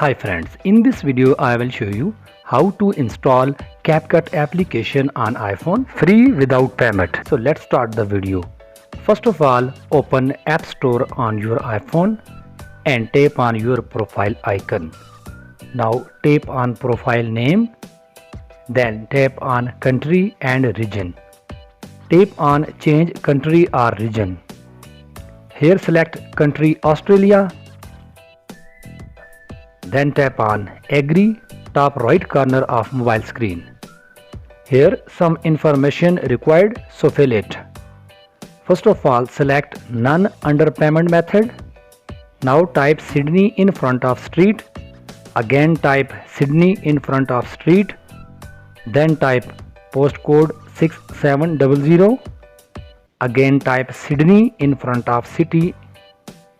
Hi friends, in this video I will show you how to install CapCut application on iPhone free without payment. So let's start the video. First of all, open App Store on your iPhone and tap on your profile icon. Now tap on profile name, then tap on country and region. Tap on change country or region. Here select country Australia. Then tap on agree, top right corner of mobile screen. Here some information required, so fill it. First of all, select none under payment method. Now type Sydney in front of street. Again type Sydney in front of street. Then type postcode 6700. Again type Sydney in front of city.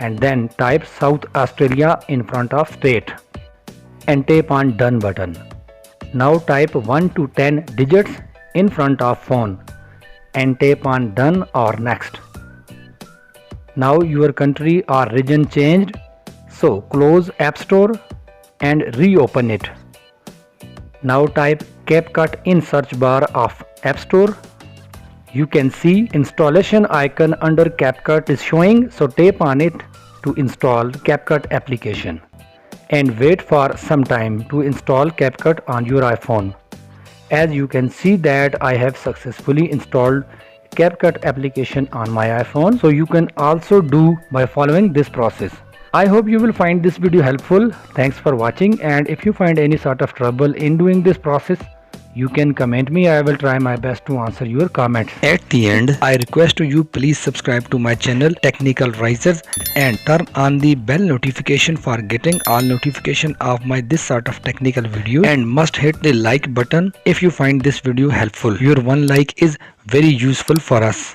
And then type South Australia in front of state and tap on done button. Now type 1 to 10 digits in front of phone and tap on done or next. Now your country or region changed, so close App Store and reopen it. Now type CapCut in search bar of App Store. You can see installation icon under CapCut is showing, so tap on it to install CapCut application and wait for some time to install CapCut on your iPhone. As you can see that I have successfully installed CapCut application on my iPhone, so you can also do by following this process. I hope you will find this video helpful. Thanks for watching, and if you find any sort of trouble in doing this process, you can comment me. I will try my best to answer your comments. At the end, I request you please subscribe to my channel Technical Risers and turn on the bell notification for getting all notification of my this sort of technical video, and must hit the like button if you find this video helpful. Your one like is very useful for us.